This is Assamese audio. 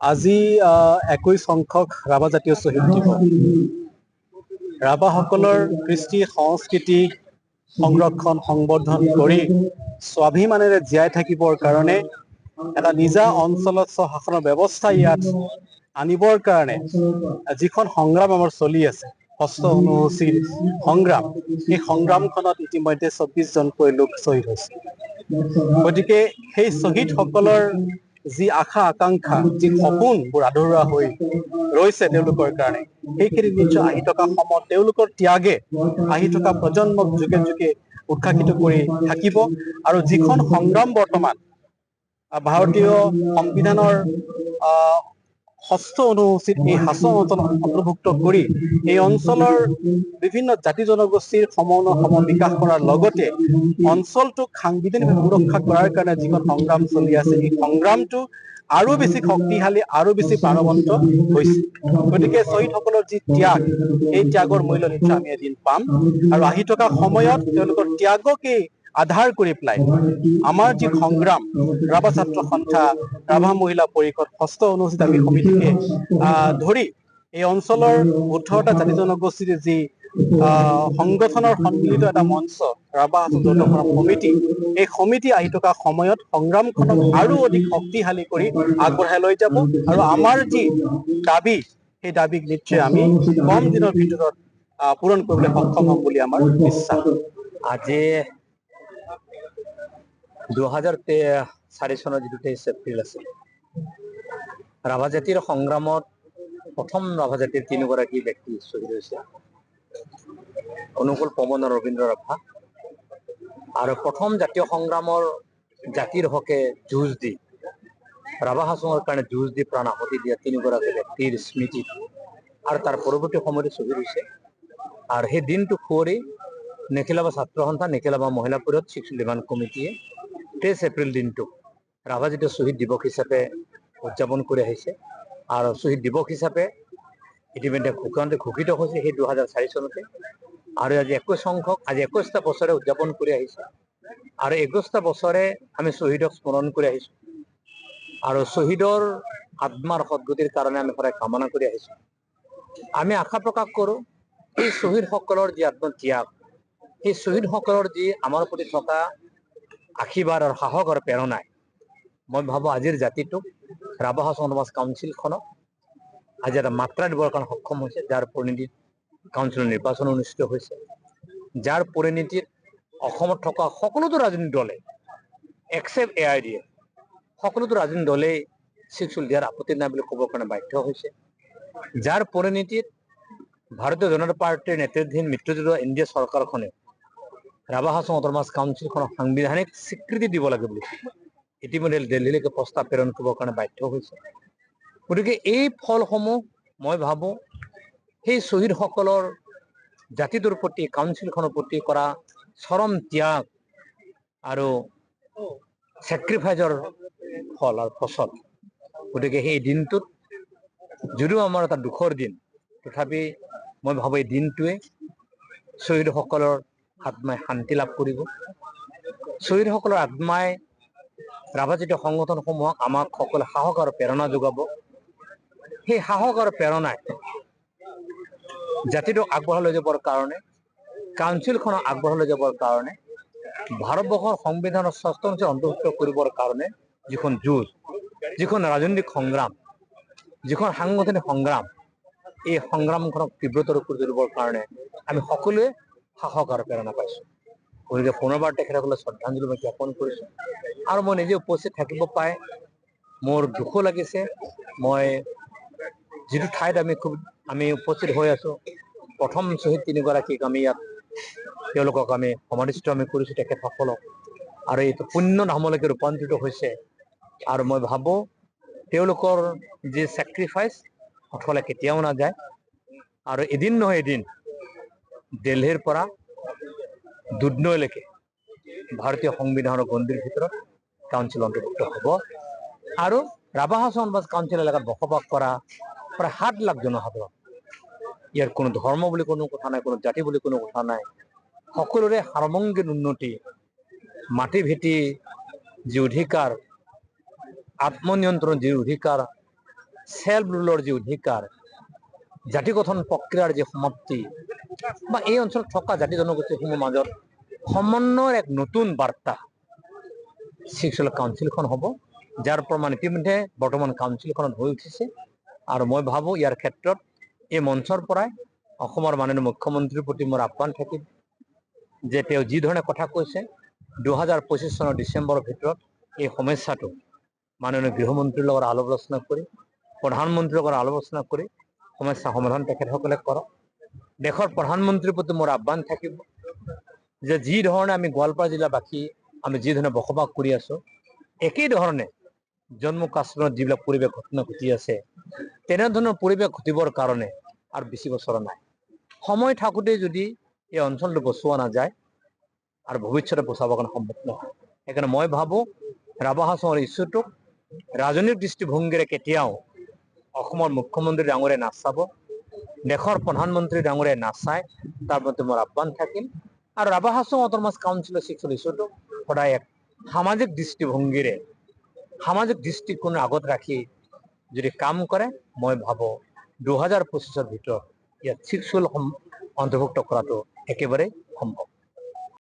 আজি 21 সংখ্যক ৰাভা জাতীয় শ্বহীদ দিৱস। ৰাভাসকলৰ কৃষ্টি সংস্কৃতি সংৰক্ষণ সংবৰ্ধন কৰি স্বাভিমানেৰে জীয়াই থাকিবৰ কাৰণে এটা নিজা অঞ্চলত স্বশাসনৰ ব্যৱস্থা ইয়াত আনিবৰ কাৰণে যিখন সংগ্ৰাম আমাৰ চলি আছে, ষষ্ঠ অনুসূচীৰ সংগ্ৰাম, এই সংগ্ৰামখনত ইতিমধ্যে 24জনকৈ লোক শ্বহীদ হৈছে। গতিকে সেই শ্বহীদসকলৰ যি আশা আকাংক্ষা, যি সপোনবোৰ আধৰুৱা হৈ ৰৈছে তেওঁলোকৰ কাৰণে, সেইখিনি নিশ্চয় আহি থকা সময়ত তেওঁলোকৰ ত্যাগে আহি থকা প্ৰজন্মক যুগে যুগে উৎসাহিত কৰি থাকিব। আৰু যিখন সংগ্ৰাম বৰ্তমান ভাৰতীয় সংবিধানৰ ষষ্ঠ অনুসূচীত এই সাঁচৰ অঞ্চল অন্তৰ্ভুক্ত কৰি এই অঞ্চলৰ বিভিন্ন জাতি জনগোষ্ঠীৰ সম বিকাশ কৰাৰ লগতে অঞ্চলটোক সাংবিধানিকভাৱে সুৰক্ষা কৰাৰ কাৰণে যিখন সংগ্ৰাম চলি আছে, এই সংগ্ৰামটো আৰু বেছি শক্তিশালী, আৰু বেছি প্ৰাণৱন্ত হৈছে। গতিকে শ্বহীদসকলৰ যি ত্যাগ, এই ত্যাগৰ মূল্য নিশ্চয় আমি এদিন পাম। আৰু আহি থকা সময়ত তেওঁলোকৰ ত্যাগকে আধাৰ কৰি পেলাই আমাৰ যি সংগ্ৰাম, ৰাভা ছাত্ৰ সন্থা, ৰাভা মহিলা পৰিষদ, ষষ্ঠ অনুসূচিত আমি সমিতিকে ধৰি এই অঞ্চলৰ 18টা জাতি জনগোষ্ঠীৰ যি সংগঠনৰ সন্মিলিত এটা মঞ্চ, ৰাভা হাছং যৌথ সমিতি, এই সমিতি আহি থকা সময়ত সংগ্ৰামখনক আৰু অধিক শক্তিশালী কৰি আগবঢ়াই লৈ যাব। আৰু আমাৰ যি দাবী, সেই দাবীক নিশ্চয় আমি কম দিনৰ ভিতৰত পূৰণ কৰিবলৈ সক্ষম হ'ম বুলি আমাৰ বিশ্বাস। আজি 2004 চনৰ যিটো 23 এপ্ৰিল আছিল, ৰাভা জাতিৰ সংগ্ৰামত প্ৰথম ৰাভা জাতিৰ 3গৰাকী ব্যক্তি শ্বহীদ হৈছে। অনুকূল পৱন ৰবীন্দ্ৰ ৰাভা, আৰু প্ৰথম জাতীয় সংগ্ৰামৰ জাতিৰ হকে যুঁজ দি, ৰাভা হাছঙৰ কাৰণে যুঁজ দি প্ৰাণ আহুতি দিয়া 3গৰাকী ব্যক্তিৰ স্মৃতি আৰু তাৰ পৰৱৰ্তী সময়ত শ্বহীদ হৈছে। আৰু সেই দিনটো সুঁৱৰি নেখিলাবা ছাত্ৰ সন্থা, নেখিলাবা মহিলা পৰিষদ, 611 কমিটিয়ে 23 এপ্ৰিল দিনটো ৰাভা জাতীয় শ্বহীদ দিৱস হিচাপে উদযাপন কৰি আহিছে। আৰু শ্বহীদ দিৱস হিচাপে ইতিমধ্যে ঘোষিত হৈছে সেই 2004 চনতে। আৰু আজি 21 সংখ্যক, আজি 21টা বছৰে উদযাপন কৰি আহিছে। আৰু 21টা বছৰে আমি শ্বহীদক স্মৰণ কৰি আহিছো, আৰু শ্বহীদৰ আত্মাৰ সদ্গতিৰ কাৰণে আমি সদায় কামনা কৰি আহিছো। আমি আশা প্ৰকাশ কৰো এই শ্বহীদসকলৰ যি আত্মত্যাগ, সেই শ্বহীদসকলৰ যি আমাৰ প্ৰতি থকা আশীৰ্বাদ আৰু সাহস আৰু প্ৰেৰণাই, মই ভাবো আজিৰ জাতিটোক, ৰাভা হাছং সমাজ কাউন্সিলখনক আজি এটা মাত্ৰা দিবৰ কাৰণে সক্ষম হৈছে, যাৰ পৰিণতিত কাউন্সিলৰ নিৰ্বাচন অনুষ্ঠিত হৈছে, যাৰ পৰিণতিত অসমত থকা সকলোতো ৰাজনৈতিক দলে এক্সেপ্ট AIDF, সকলোতো ৰাজনৈতিক দলেই 6 দিয়াৰ আপত্তি নাই বুলি ক'বৰ কাৰণে বাধ্য হৈছে, যাৰ পৰিণতিত ভাৰতীয় জনতা পাৰ্টিৰ নেতৃত্বাধীন মিত্ৰজোঁটৰ NDA চৰকাৰখনে ৰাভা হাছং অট'নমাছ কাউন্সিলখনক সাংবিধানিক স্বীকৃতি দিব লাগে বুলি ইতিমধ্যে দিল্লীলৈকে প্ৰস্তাৱ প্ৰেৰণ কৰিবৰ কাৰণে বাধ্য হৈছে। গতিকে এই ফলসমূহ মই ভাবো সেই শ্বহীদসকলৰ জাতিটোৰ প্ৰতি, কাউন্সিলখনৰ প্ৰতি কৰা চৰম ত্যাগ আৰু ছেক্ৰিফাইচৰ ফল আৰু ফচল। গতিকে সেই দিনটোত যদিও আমাৰ এটা দুখৰ দিন, তথাপি মই ভাবো এই দিনটোৱে শ্বহীদসকলৰ আত্মাই শান্তি লাভ কৰিব। শ্বহীদসকলৰ আত্মাই ৰাভা জাতীয় সংগঠনসমূহক আমাক সকলো সাহস আৰু প্ৰেৰণা যোগাব। সেই সাহস আৰু প্ৰেৰণাই জাতিটোক আগবঢ়াই লৈ যাবৰ কাৰণে, কাউন্সিলখনক আগবঢ়াই লৈ যাবৰ কাৰণে, ভাৰতবৰ্ষৰ সংবিধানৰ 6ষ্ঠ অনুচ্ছেদ অন্তৰ্ভুক্ত কৰিবৰ কাৰণে যিখন যুঁজ, যিখন ৰাজনৈতিক সংগ্ৰাম, যিখন সাংগঠনিক সংগ্ৰাম, এই সংগ্ৰামখনক তীব্ৰতৰ কৰি তুলিবৰ কাৰণে আমি সকলোৱে সাহস আৰু প্ৰেৰণা পাইছো। গতিকে পুনৰবাৰ তেখেতসকলক শ্ৰদ্ধাঞ্জলি মই জ্ঞাপন কৰিছো। আৰু মই নিজে উপস্থিত থাকিব পাই মোৰ দুখো লাগিছে। মই যিটো ঠাইত আমি উপস্থিত হৈ আছো, প্ৰথম শ্বহীদ 3গৰাকীক আমি ইয়াত তেওঁলোকক আমি সমাধিস্থ আমি কৰিছো তেখেতসকলক, আৰু এইটো পুণ্য ধামলৈকে ৰূপান্তৰিত হৈছে। আৰু মই ভাবো তেওঁলোকৰ যি ছেক্ৰিফাইচ অথলে কেতিয়াও নাযায়। আৰু এদিন নহয় এদিন দিল্লীৰ পৰা দুধনৈলৈকে ভাৰতীয় সংবিধানৰ গণ্ডিৰ ভিতৰত কাউন্সিল অন্তৰ্ভুক্ত হ'ব। আৰু ৰাভা হাছং কাউন্সিল এলেকাত বসবাস কৰা প্ৰায় 7 লাখ জনসাধাৰণ, ইয়াৰ কোনো ধৰ্ম বুলি কোনো কথা নাই, কোনো জাতি বুলি কোনো কথা নাই, সকলোৰে সাৰ্বঙ্গীন উন্নতি, মাটি ভেটি যি অধিকাৰ, আত্মনিয়ন্ত্ৰণ যি অধিকাৰ, সেলফ ৰুলৰ যি অধিকাৰ, জাতি গঠন প্ৰক্ৰিয়াৰ যি সমাপ্তি বা এই অঞ্চলত থকা জাতি জনগোষ্ঠীসমূহৰ মাজত সমন্বয়ৰ এক নতুন বাৰ্তা ছিক্সুৱেল কাউন্সিলখন হ'ব, যাৰ প্ৰমাণ ইতিমধ্যে বৰ্তমান কাউন্সিলখনত হৈ উঠিছে। আৰু মই ভাবোঁ ইয়াৰ ক্ষেত্ৰত এই মঞ্চৰ পৰাই অসমৰ মাননীয় মুখ্যমন্ত্ৰীৰ প্ৰতি মোৰ আহ্বান থাকিব যে তেওঁ যি ধৰণে কথা কৈছে 2025 চনৰ ডিচেম্বৰৰ ভিতৰত এই সমস্যাটো মাননীয় গৃহমন্ত্ৰীৰ লগত আলোচনা কৰি, প্ৰধানমন্ত্ৰীৰ লগত আলোচনা কৰি সমস্যা সমাধান তেখেতসকলে কৰক। দেশৰ প্ৰধানমন্ত্ৰীৰ প্ৰতি মোৰ আহ্বান থাকিব যে যি ধৰণে আমি গোৱালপাৰা জিলাবাসী আমি যি ধৰণে বসবাস কৰি আছো, একেই ধৰণে জম্মু কাশ্মীৰত যিবিলাক পৰিৱেশ ঘটনা ঘটি আছে, তেনেধৰণৰ পৰিৱেশ ঘটিবৰ কাৰণে আৰু বেছি বছৰ নাই। সময় থাকোঁতে যদি এই অঞ্চলটো বচোৱা নাযায় আৰু ভৱিষ্যতে বচাবৰ কাৰণে সম্ভৱ নহয়। সেইকাৰণে মই ভাবোঁ ৰাভা হাছঙৰ ইছ্যুটোক ৰাজনৈতিক দৃষ্টিভংগীৰে কেতিয়াও অসমৰ মুখ্যমন্ত্ৰী ডাঙৰীয়াই নাচাব, দেশৰ প্ৰধানমন্ত্ৰী ডাঙৰীয়াই নাচায়, তাৰ প্ৰতি মোৰ আহ্বান থাকিল। আৰু ৰাভা হাছং অট'নমাছ কাউন্সিলৰ ছিক্সুৱেল ইছ্যুটোক সদায় এক সামাজিক দৃষ্টিভংগীৰে, সামাজিক দৃষ্টিকোণ আগত ৰাখি যদি কাম কৰে, মই ভাবোঁ 2025 ভিতৰত ইয়াত ছিক্সুৱেল অন্তৰ্ভুক্ত কৰাটো একেবাৰে সম্ভৱ।